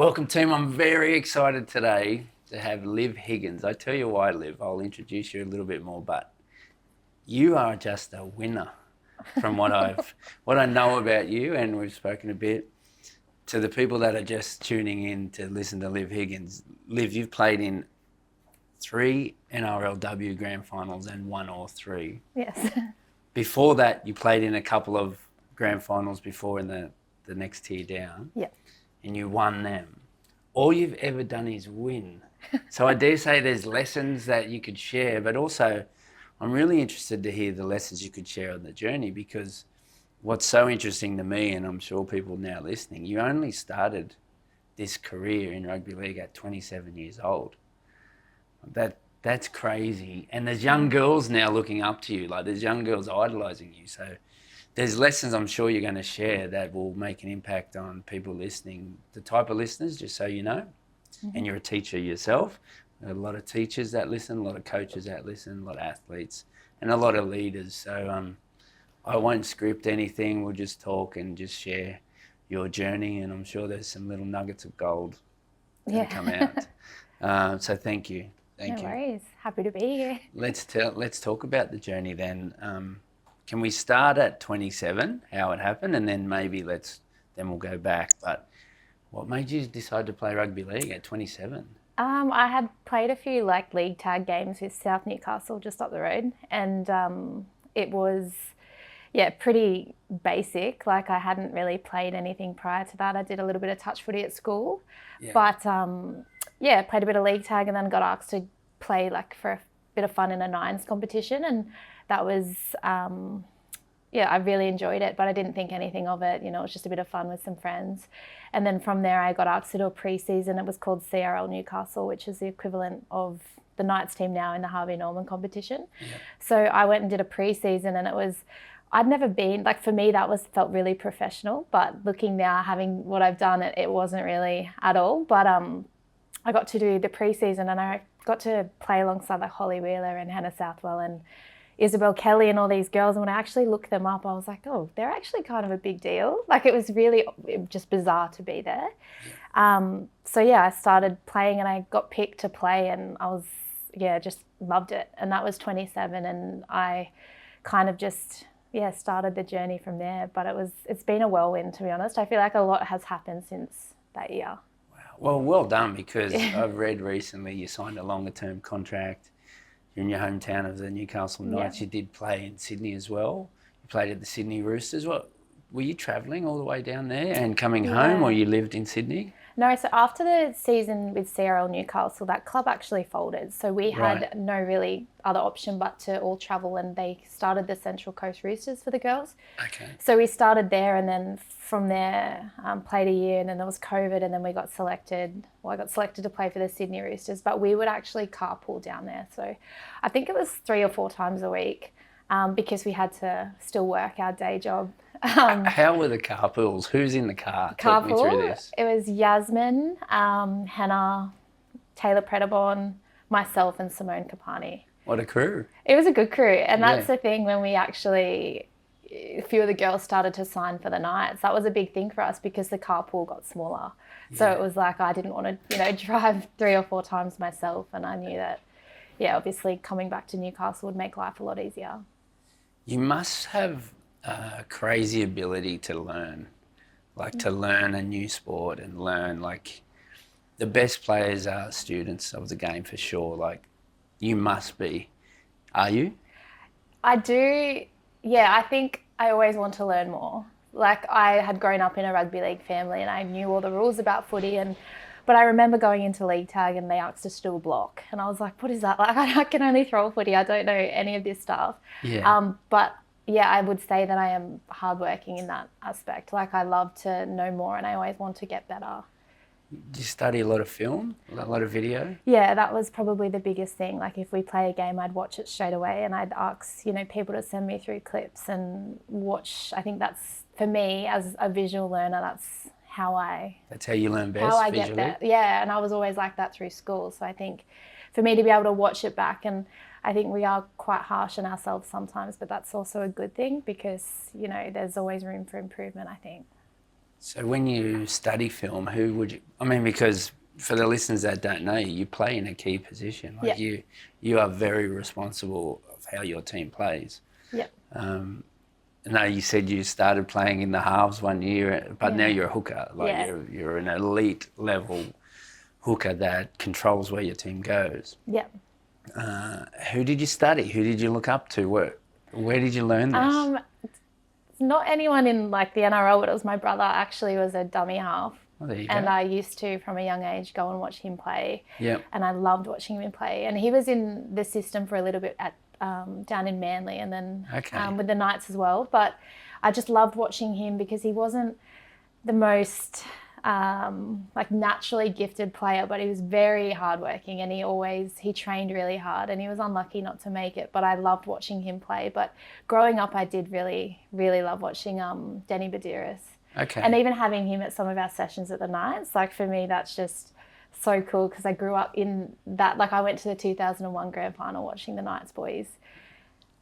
Welcome, team. I'm very excited today to have Liv Higgins. I tell you why, Liv. I'll introduce you a little bit more, but you are just a winner from what I know about you, and we've spoken a bit to the people that are just tuning in to listen to Liv Higgins. Liv, you've played in 3 NRLW grand finals and won all 3. Yes. Before that, you played in a couple of grand finals before in the next tier down. Yeah. And you won them. All you've ever done is win. So I dare say there's lessons that you could share, but also I'm really interested to hear the lessons you could share on the journey, because what's so interesting to me, and I'm sure people now listening, you only started this career in rugby league at 27 years old. That's crazy. And there's young girls now looking up to you, like there's young girls idolising you. So there's lessons I'm sure you're going to share that will make an impact on people listening, the type of listeners, just so you know. Mm-hmm. And you're a teacher yourself. There are a lot of teachers that listen, a lot of coaches that listen, a lot of athletes, and a lot of leaders. So I won't script anything. We'll just talk and just share your journey. And I'm sure there's some little nuggets of gold that come out. So thank you. Thank you. No worries. Happy to be here. Let's talk about the journey then. Can we start at 27, how it happened, and then maybe then we'll go back. But what made you decide to play rugby league at 27? I had played a few league tag games with South Newcastle just up the road, and it was pretty basic. Like, I hadn't really played anything prior to that. I did a little bit of touch footy at school, but played a bit of league tag, and then got asked to play for a bit of fun in a nines competition, and that was, I really enjoyed it, but I didn't think anything of it. You know, it was just a bit of fun with some friends. And then from there, I got asked to do a pre-season. It was called CRL Newcastle, which is the equivalent of the Knights team now in the Harvey Norman competition. Yeah. So I went and did a pre-season, and I'd never been, for me, felt really professional, but looking now, having what I've done, it wasn't really at all. But I got to do the pre-season, and I got to play alongside Holly Wheeler and Hannah Southwell and Isabel Kelly and all these girls. And when I actually looked them up, I was like, oh, they're actually kind of a big deal. It was really just bizarre to be there. I started playing, and I got picked to play, and I was, just loved it. And that was 27, and I kind of just, started the journey from there. But it's been a whirlwind, to be honest. I feel like a lot has happened since that year. Wow. Well done, because I've read recently you signed a longer term contract. You're in your hometown of the Newcastle Knights. You did play in Sydney as well. You played at the Sydney Roosters. What, were you travelling all the way down there and coming home, or you lived in Sydney? No, so after the season with CRL Newcastle, that club actually folded. So we had no really other option but to all travel, and they started the Central Coast Roosters for the girls. Okay. So we started there, and then from there played a year, and then there was COVID, and then we got selected. Well, I got selected to play for the Sydney Roosters, but we would actually carpool down there. So I think it was 3 or 4 times a week because we had to still work our day job. How were the carpools? Who's in the car? Talk me through this. It was Yasmin, Hannah, Taylor Predeborn, myself, and Simone Capani. What a crew. It was a good crew. And that's the thing, when we actually, a few of the girls started to sign for the Knights, that was a big thing for us because the carpool got smaller. So it was I didn't want to, drive 3 or 4 times myself. And I knew that, obviously coming back to Newcastle would make life a lot easier. You must have a crazy ability to learn, to learn a new sport and learn, the best players are students of the game for sure. You must be. Are you? I do. Yeah, I think I always want to learn more. I had grown up in a rugby league family, and I knew all the rules about footy, but I remember going into league tag, and they asked us to do a block, and I was like, what is that? I can only throw a footy. I don't know any of this stuff. Yeah. But I would say that I am hardworking in that aspect. I love to know more, and I always want to get better. Do you study a lot of film, a lot of video? Yeah, that was probably the biggest thing. If we play a game, I'd watch it straight away, and I'd ask, people to send me through clips and watch. I think that's, for me, as a visual learner, that's how you learn best, how I visually? Get that. Yeah, and I was always like that through school. So I think for me to be able to watch it back, and I think we are quite harsh on ourselves sometimes, but that's also a good thing because, there's always room for improvement, I think. So when you study film, who would you? I mean, because for the listeners that don't know you, you play in a key position. Like you are very responsible of how your team plays. Yep. I know you said you started playing in the halves one year, but now you're a hooker. Like you're an elite level hooker that controls where your team goes. Yep. Who did you study? Who did you look up to? Where did you learn this? Not anyone in like the NRL, but it was my brother actually was a dummy half. Oh, there you and go. I used to, from a young age, go and watch him play. Yep. And I loved watching him play. And he was in the system for a little bit at down in Manly, and then with the Knights as well. But I just loved watching him because he wasn't the most like naturally gifted player, but he was very hardworking, and he trained really hard, and he was unlucky not to make it. But I loved watching him play. But growing up, I did really, really love watching Danny Badiris. Okay. And even having him at some of our sessions at the Knights, like for me, that's just so cool because I grew up in that. Like I went to the 2001 grand final watching the Knights boys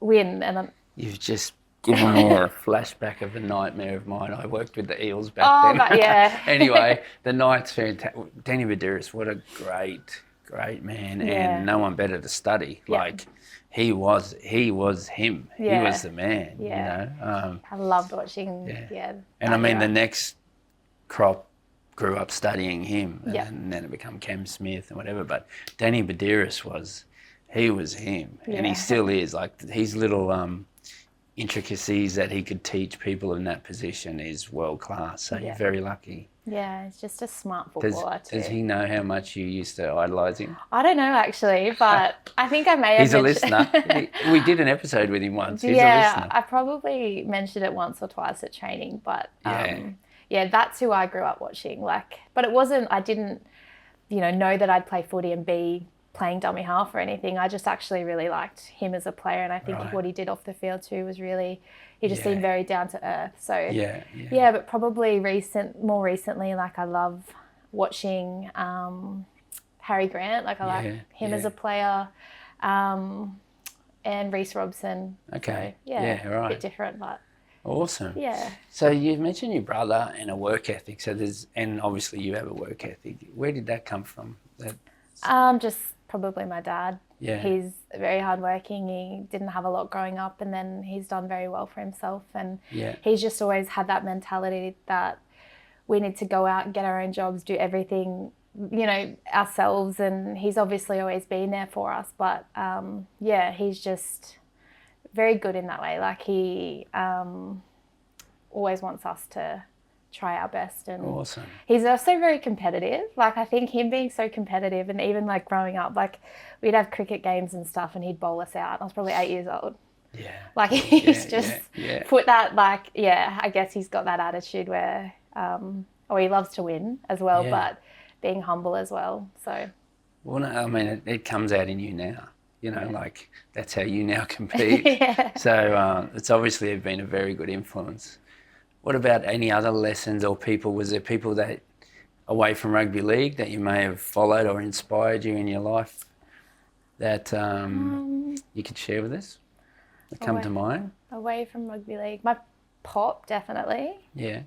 win, and you've just given me a flashback of a nightmare of mine. I worked with the Eels back then. But yeah. Anyway, the Knights, Danny Badiris, what a great man, and no one better to study. Yeah. Like he was him. Yeah. He was the man. Yeah. You know. I loved watching. And I mean, the next crop grew up studying him, and then it became Cam Smith and whatever. But Danny Badiris he was him, and he still is. Like his little intricacies that he could teach people in that position is world class. So you're very lucky. Yeah, he's just a smart footballer too. Does he know how much you used to idolise him? I don't know actually, but I think I may have. He's a listener. We did an episode with him once. He's a listener. I probably mentioned it once or twice at training, but that's who I grew up watching. Like, but it wasn't. I didn't, know that I'd play footy and be playing dummy half or anything. I just actually really liked him as a player, and I think what he did off the field too was really. He just seemed very down to earth. So but probably more recently, like I love watching Harry Grant. Like I like him as a player, and Reece Robson. Okay. So, a bit different, but awesome. Yeah. So you've mentioned your brother and a work ethic. And obviously you have a work ethic. Where did that come from? Just probably my dad. Yeah. He's very hardworking. He didn't have a lot growing up, and then he's done very well for himself. And he's just always had that mentality that we need to go out and get our own jobs, do everything, ourselves. And he's obviously always been there for us. But he's just very good in that way. Like he always wants us to try our best, and awesome. He's also very competitive. Like I think him being so competitive, and even like growing up, like we'd have cricket games and stuff, and he'd bowl us out. I was probably 8 years old. Yeah. Like he's put that I guess he's got that attitude where he loves to win as well, but being humble as well. So. Well, no, I mean it comes out in you now. Like that's how you now compete. So it's obviously been a very good influence. What about any other lessons or people? Was there people that, away from rugby league, that you may have followed or inspired you in your life that you could share with us that come to mind? Away from rugby league, my pop, definitely. Yeah.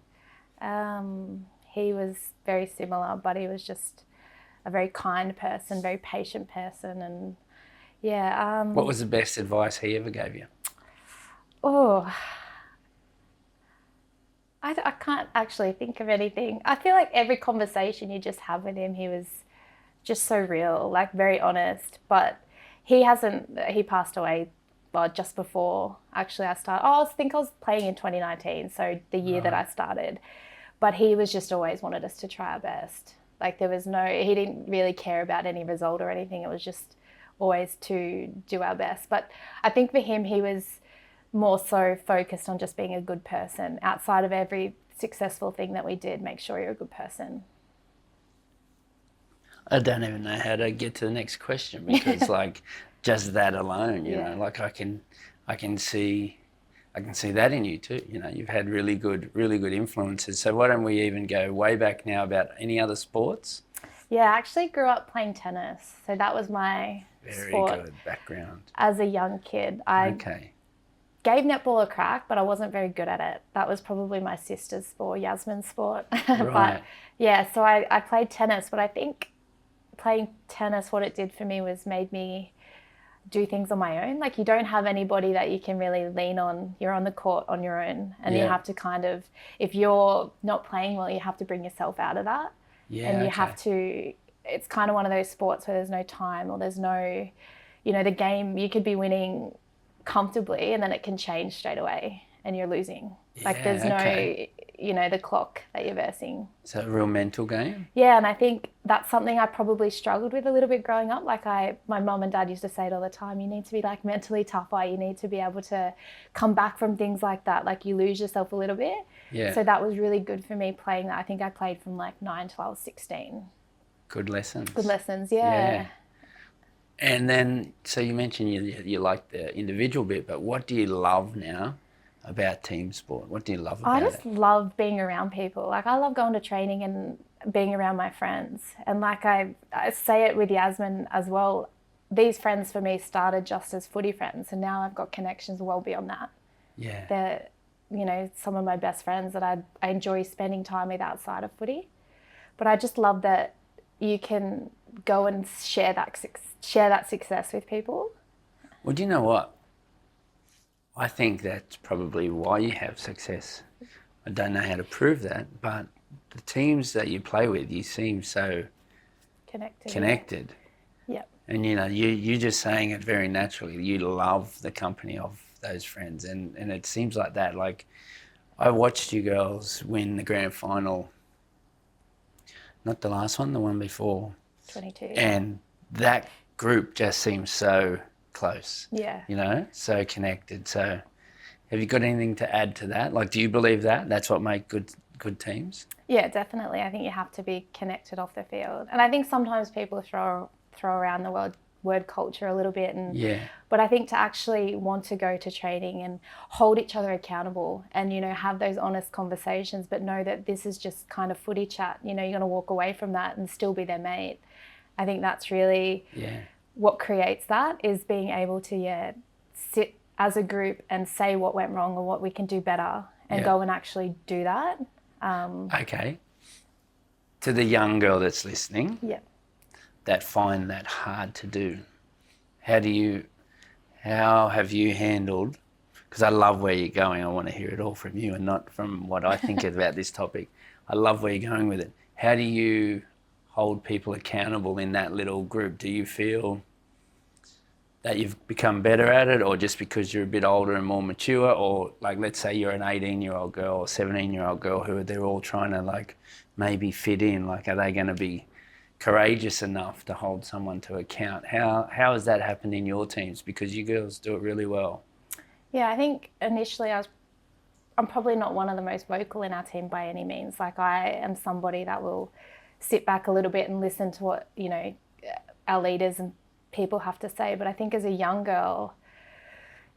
He was very similar, but he was just a very kind person, very patient person, and what was the best advice he ever gave you? I can't actually think of anything. I feel like every conversation you just have with him, he was just so real, like very honest. But he passed away, just before actually I started. I think I was playing in 2019, so the year that I started. But he was just always wanted us to try our best. Like he didn't really care about any result or anything. It was just always to do our best. But I think for him, he was more so focused on just being a good person. Outside of every successful thing that we did, make sure you're a good person. I don't even know how to get to the next question because like just that alone, you know, like I can see that in you too. You've had really good influences. So why don't we even go way back now about any other sports? Yeah, I actually grew up playing tennis. So that was my sport. Very good background. As a young kid. gave netball a crack, but I wasn't very good at it. That was probably my sister's sport, Yasmin's sport. Right. But yeah, so I played tennis, but I think playing tennis, what it did for me was made me do things on my own. Like, you don't have anybody that you can really lean on. You're on the court on your own, and you have to kind of, if you're not playing well, you have to bring yourself out of that. Yeah, and you have to, it's kind of one of those sports where there's no time, or there's no, the game, you could be winning comfortably and then it can change straight away and you're losing. Like, there's no, the clock that you're versing. So a real mental game? Yeah, and I think that's something I probably struggled with a little bit growing up. Like, my mum and dad used to say it all the time, you need to be like mentally tougher, you need to be able to come back from things like that. Like, you lose yourself a little bit. Yeah. So that was really good for me playing that. I think I played from like 9 till I was 16. Good lessons. Good lessons, yeah. And then, so you mentioned you like the individual bit, but what do you love now about team sport? What do you love about it? I just love being around people. Like, I love going to training and being around my friends. And like I say it with Yasmin as well, these friends for me started just as footy friends, and now I've got connections well beyond that. Yeah. They're, some of my best friends that I enjoy spending time with outside of footy. But I just love that you can go and share that success with people. Well, do you know what? I think that's probably why you have success. I don't know how to prove that, but the teams that you play with, you seem so connected. Yep. And you're just saying it very naturally. You love the company of those friends, and it seems like that. Like, I watched you girls win the grand final, not the last one, the one before. 22. And that group just seems so close. Yeah. So connected. So have you got anything to add to that? Like, do you believe that that's what makes good teams? Yeah, definitely. I think you have to be connected off the field. And I think sometimes people throw around the word culture a little bit, but I think to actually want to go to training and hold each other accountable and have those honest conversations, but know that this is just kind of footy chat. You're going to walk away from that and still be their mate. I think that's really what creates that, is being able to sit as a group and say what went wrong or what we can do better, and go and actually do that. Okay. To the young girl that's listening, that find that hard to do, how have you handled, because I love where you're going, I want to hear it all from you and not from what I think about this topic. I love where you're going with it. How do you hold people accountable in that little group? Do you feel that you've become better at it, or just because you're a bit older and more mature, or like, let's say you're an 18-year-old girl or 17-year-old girl who they're all trying to like maybe fit in, like, are they going to be courageous enough to hold someone to account? How has that happened in your teams? Because you girls do it really well. Yeah, I think initially I'm probably not one of the most vocal in our team by any means. Like, I am somebody that will sit back a little bit and listen to what, our leaders and people have to say. But I think as a young girl,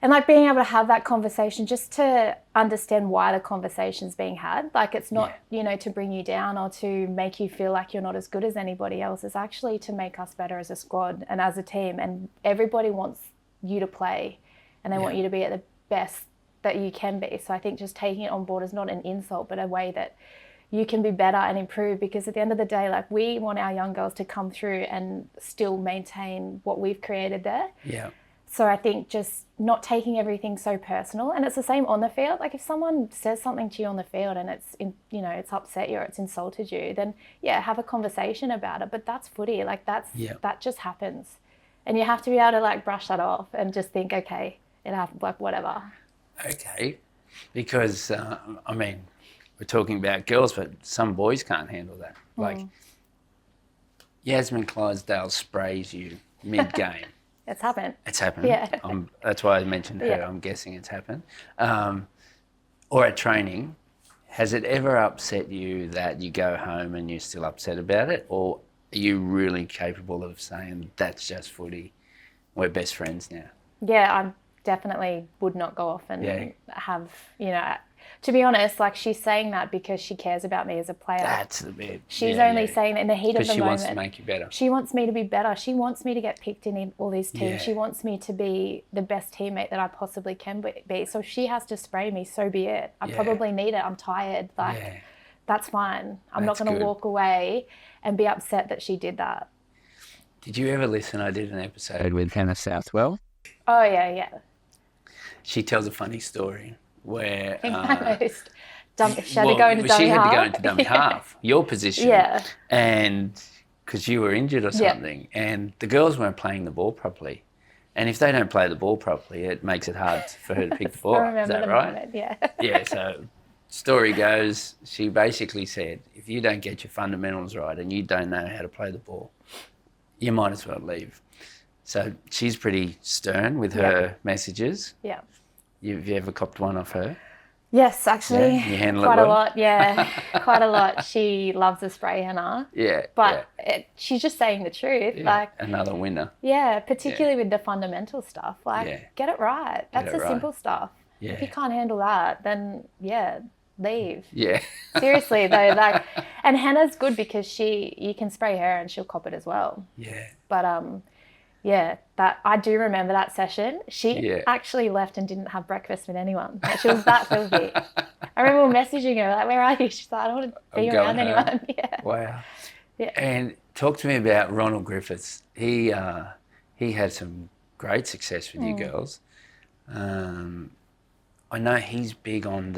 and like being able to have that conversation just to understand why the conversation's being had. Like, it's not, to bring you down or to make you feel like you're not as good as anybody else. It's actually to make us better as a squad and as a team. And everybody wants you to play, and they want you to be at the best that you can be. So I think just taking it on board is not an insult, but a way that you can be better and improve, because at the end of the day, like, we want our young girls to come through and still maintain what we've created there. Yeah. So I think just not taking everything so personal, and it's the same on the field. Like, if someone says something to you on the field and it's upset you or it's insulted you, then have a conversation about it. But that's footy. Like, that just happens, and you have to be able to like brush that off and just think, okay, it happened, like, whatever. Okay, because we're talking about girls, but some boys can't handle that. Like, Yasmin Clydesdale sprays you mid-game. It's happened. It's happened. Yeah. That's why I mentioned her. Yeah. I'm guessing it's happened. Or at training, has it ever upset you that you go home and you're still upset about it? Or are you really capable of saying, that's just footy, we're best friends now? Yeah, I definitely would not go off and have, to be honest, like she's saying that because she cares about me as a player. That's the bit. She's only saying that in the heat of the she moment. wants to make you better. She wants me to be better. She wants me to get picked in all these teams. Yeah. She wants me to be the best teammate that I possibly can be. So if she has to spray me, so be it. I probably need it. I'm tired. Like, that's fine. I'm not going to walk away and be upset that she did that. Did you ever listen? I did an episode with Hannah Southwell. Oh, yeah. She tells a funny story where... she had to go into dummy half. She had to go into dummy half, your position. Yeah. And because you were injured or something. Yeah. And the girls weren't playing the ball properly. And if they don't play the ball properly, it makes it hard for her to pick the ball up. Is that right? Moment, yeah. Yeah, so story goes, she basically said, if you don't get your fundamentals right and you don't know how to play the ball, you might as well leave. So she's pretty stern with her messages. Yeah. Have you ever copped one off her? Yes, actually. Yeah, you handle quite it well? a lot, yeah. Quite a lot. She loves a spray Hannah. Yeah. But she's just saying the truth. Yeah, like another winner. Yeah, particularly with the fundamental stuff. Like, get it right. That's the simple stuff. Yeah. If you can't handle that, then, leave. Yeah. Seriously, though. And Hannah's good because you can spray her and she'll cop it as well. Yeah. But, that I do remember that session. She actually left and didn't have breakfast with anyone. Like, she was that filthy. I remember messaging her, like, where are you? She's like, I don't want to be around anyone. Yeah. Wow. Yeah. And talk to me about Ronald Griffith. He had some great success with you girls. I know he's big on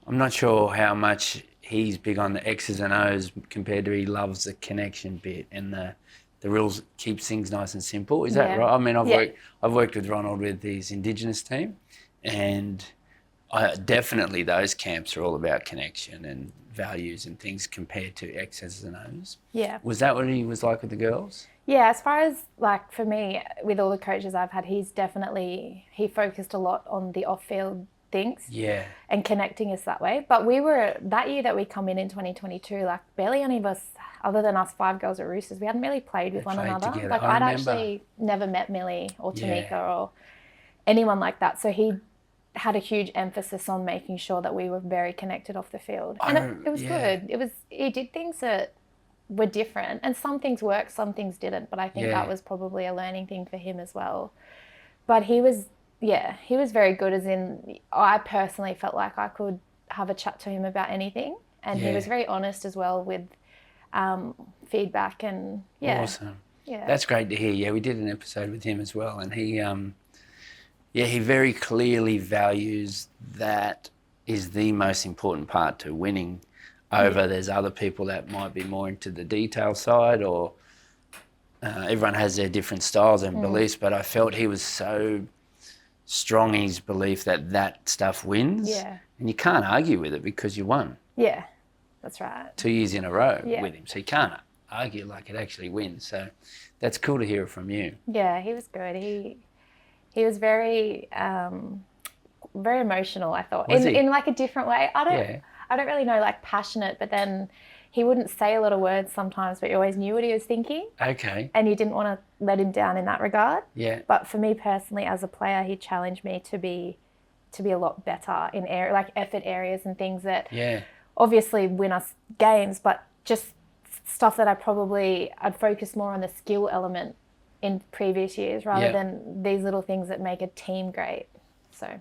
I'm not sure how much he's big on the X's and O's compared to he loves the connection bit and the rules keeps things nice and simple. Is that right? I mean, I've worked with Ronald with his Indigenous team, and definitely those camps are all about connection and values and things compared to X's and O's. Yeah. Was that what he was like with the girls? Yeah, as far as like for me, with all the coaches I've had, he focused a lot on the off-field things. Yeah. And connecting us that way. But that year that we come in 2022, like barely any of us, other than us 5 girls at Roosters, we hadn't really played with one another. Together. Like I'd actually never met Millie or Tamika or anyone like that. So he had a huge emphasis on making sure that we were very connected off the field. And it was good. He did things that were different, and some things worked, some things didn't. But I think that was probably a learning thing for him as well. But he was very good, as in I personally felt like I could have a chat to him about anything. And he was very honest as well with feedback and Awesome. Yeah. That's great to hear. Yeah, we did an episode with him as well, and he very clearly values that is the most important part to winning over there's other people that might be more into the detail side, or everyone has their different styles and beliefs, but I felt he was so strong in his belief that stuff wins. Yeah. And you can't argue with it because you won. Yeah, that's right. 2 years in a row with him. So you can't argue like it actually wins. So that's cool to hear it from you. Yeah, he was good. He was very very emotional, I thought. In like a different way. I don't really know, like passionate, but then he wouldn't say a lot of words sometimes, but you always knew what he was thinking. Okay. And you didn't want to let him down in that regard. Yeah. But for me personally, as a player, he challenged me to be a lot better in effort areas and things that obviously win us games, but just stuff that I'd focus more on the skill element in previous years rather than these little things that make a team great. So.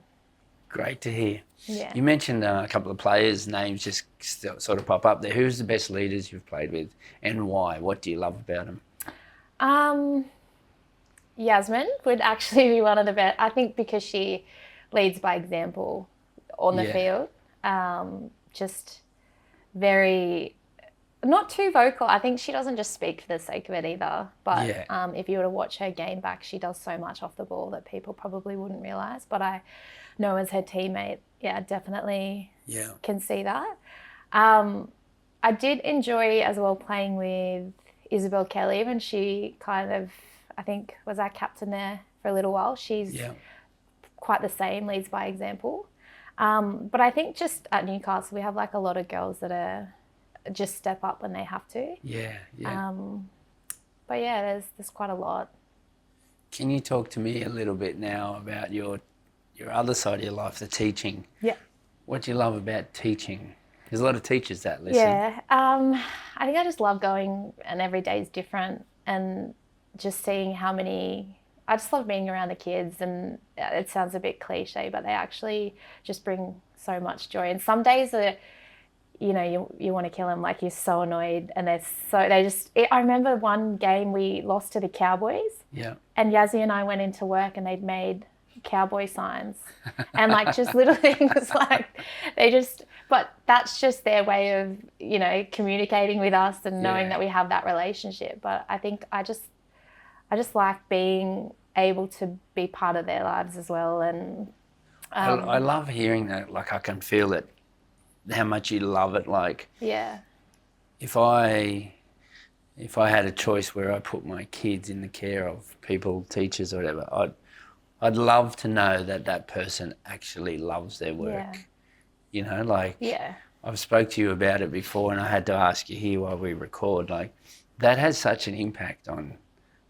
Great to hear. Yeah. You mentioned a couple of players' names just sort of pop up there. Who's the best leaders you've played with and why? What do you love about them? Yasmin would actually be one of the best. I think because she leads by example on the field. Just very, not too vocal. I think she doesn't just speak for the sake of it either. But if you were to watch her game back, she does so much off the ball that people probably wouldn't realise. But I know as her teammate, definitely can see that. I did enjoy as well playing with Isabel Kelly when she kind of, I think, was our captain there for a little while. She's quite the same, leads by example. But I think just at Newcastle, we have like a lot of girls that are just step up when they have to. But there's quite a lot. Can you talk to me a little bit now about your your other side of your life, the teaching. Yeah. What do you love about teaching? There's a lot of teachers that listen. Yeah. I think I just love going, and every day is different, and just seeing how many. I just love being around the kids, and it sounds a bit cliche, but they actually just bring so much joy. And some days are, you want to kill them, like you're so annoyed, and I remember one game we lost to the Cowboys. Yeah. And Yazzie and I went into work and they'd made cowboy signs and like just little things like but that's just their way of, communicating with us and knowing that we have that relationship. But I think I just like being able to be part of their lives as well. And I love hearing that. Like I can feel it, how much you love it. Like if I had a choice where I put my kids in the care of people, teachers or whatever, I'd love to know that person actually loves their work. I've spoke to you about it before, and I had to ask you here while we record, like that has such an impact on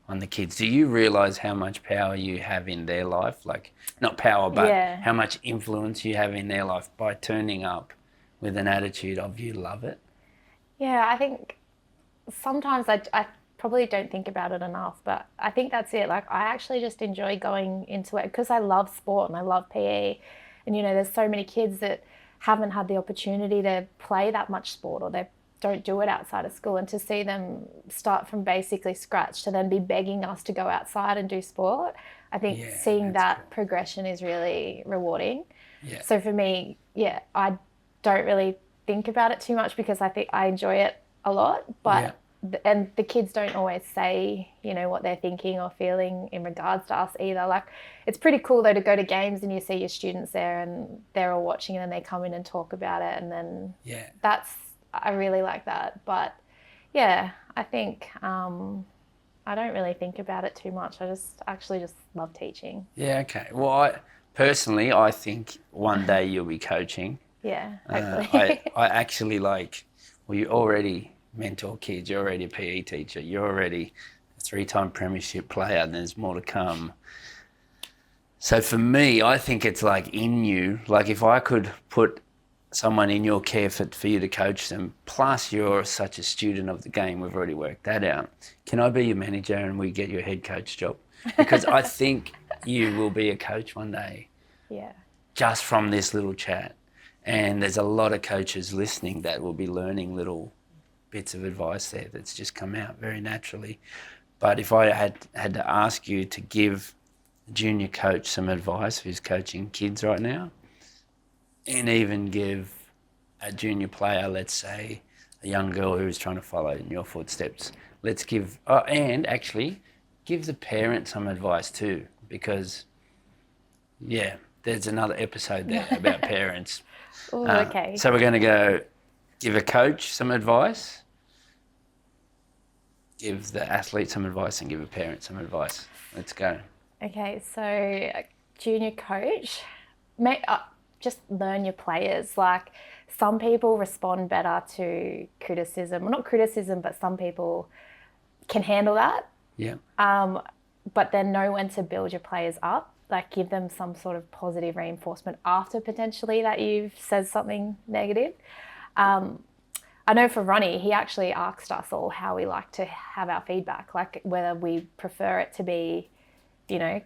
the kids. Do you realise how much power you have in their life? Like not power, but how much influence you have in their life by turning up with an attitude of you love it? Yeah, I think sometimes I probably don't think about it enough, but I think that's it. Like I actually just enjoy going into it because I love sport and I love PE, and there's so many kids that haven't had the opportunity to play that much sport, or they don't do it outside of school, and to see them start from basically scratch to then be begging us to go outside and do sport, I think seeing that progression is really rewarding. So for me, I don't really think about it too much because I think I enjoy it a lot, but and the kids don't always say, what they're thinking or feeling in regards to us either. Like it's pretty cool though to go to games and you see your students there and they're all watching and then they come in and talk about it, and then I really like that. But I think I don't really think about it too much. I just love teaching. Yeah, okay. Well, I think one day you'll be coaching. Yeah, hopefully. I actually you already mentor kids, you're already a PE teacher, you're already a 3-time premiership player, and there's more to come. So for me, I think it's like in you, like if I could put someone in your care for you to coach them, plus you're such a student of the game, we've already worked that out. Can I be your manager and we get you a head coach job? Because I think you will be a coach one day. Yeah. Just from this little chat. And there's a lot of coaches listening that will be learning little bits of advice there that's just come out very naturally. But if I had to ask you to give a junior coach some advice who's coaching kids right now, and even give a junior player, let's say a young girl who's trying to follow in your footsteps, and actually give the parent some advice too, because there's another episode there about parents. Ooh, okay. So we're going to go give a coach some advice, give the athlete some advice, and give a parent some advice. Let's go. Okay, so junior coach, just learn your players. Like some people respond better to criticism. Well, not criticism, but some people can handle that. Yeah. But then know when to build your players up. Like give them some sort of positive reinforcement after potentially that you've said something negative. I know for Ronnie, he actually asked us all how we like to have our feedback, like whether we prefer it to be,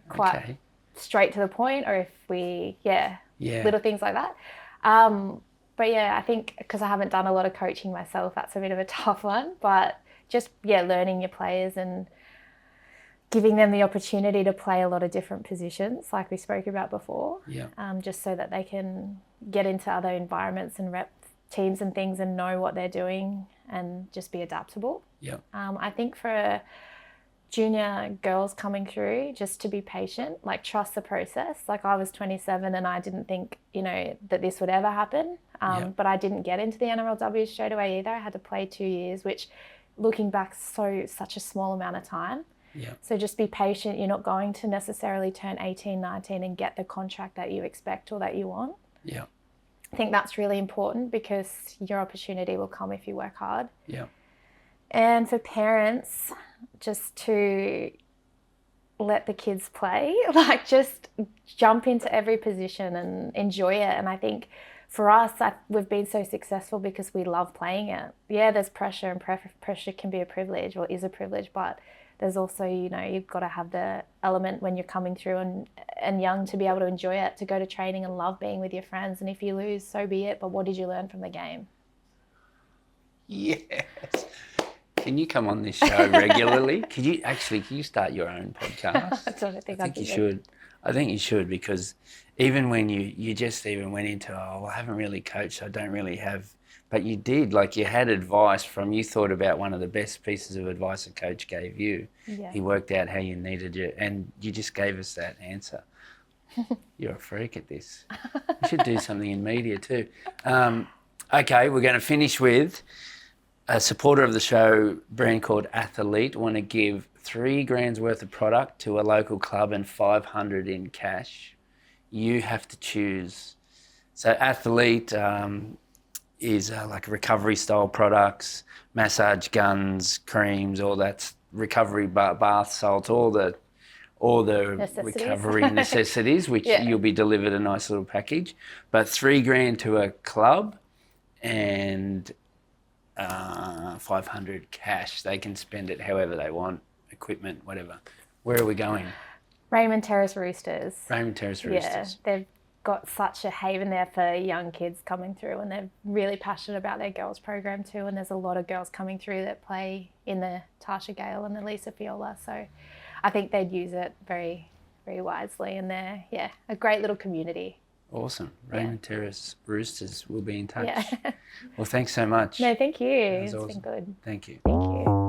quite straight to the point, or if we, little things like that. But I think because I haven't done a lot of coaching myself, that's a bit of a tough one. But just, learning your players and giving them the opportunity to play a lot of different positions, like we spoke about before, just so that they can get into other environments and rep teams and things and know what they're doing and just be adaptable. I think for junior girls coming through, just to be patient, like trust the process. Like I was 27 and I didn't think, that this would ever happen. But I didn't get into the NRLW straight away either. I had to play 2 years, which looking back, such a small amount of time. So just be patient. You're not going to necessarily turn 18, 19 and get the contract that you expect or that you want. I think that's really important because your opportunity will come if you work hard. And for parents, just to let the kids play, like just jump into every position and enjoy it. And I think for us, we've been so successful because we love playing it. Yeah, there's pressure, and pressure can be a privilege, or is a privilege, but there's also, you know, you've got to have the element when you're coming through and young to be able to enjoy it, to go to training and love being with your friends. And if you lose, so be it. But what did you learn from the game? Yes. Can you come on this show regularly? Can you start your own podcast? That's what I think you should. I think you should, because even when you just even went into, well, I haven't really coached, I don't really have, but you did, like you had advice you thought about one of the best pieces of advice a coach gave you. Yeah. He worked out how you needed it, and you just gave us that answer. You're a freak at this. You should do something in media too. Okay, we're going to finish with a supporter of the show, brand called Athlete, want to give $3,000 worth of product to a local club and 500 in cash. You have to choose. So Athlete is like recovery style products, massage guns, creams, all that, recovery bath salts, all the recovery necessities, which you'll be delivered a nice little package. But $3,000 to a club and 500 cash. They can spend it however they want, equipment, whatever. Where are we going? Raymond Terrace Roosters. Raymond Terrace Roosters. Yeah, they've got such a haven there for young kids coming through, and they're really passionate about their girls program too. And there's a lot of girls coming through that play in the Tasha Gale and the Lisa Fiola. So I think they'd use it very, very wisely. And they're, a great little community. Awesome. Raymond Terrace Roosters will be in touch. Yeah. Well, thanks so much. No, thank you. It's awesome. been good. Thank you. Thank you.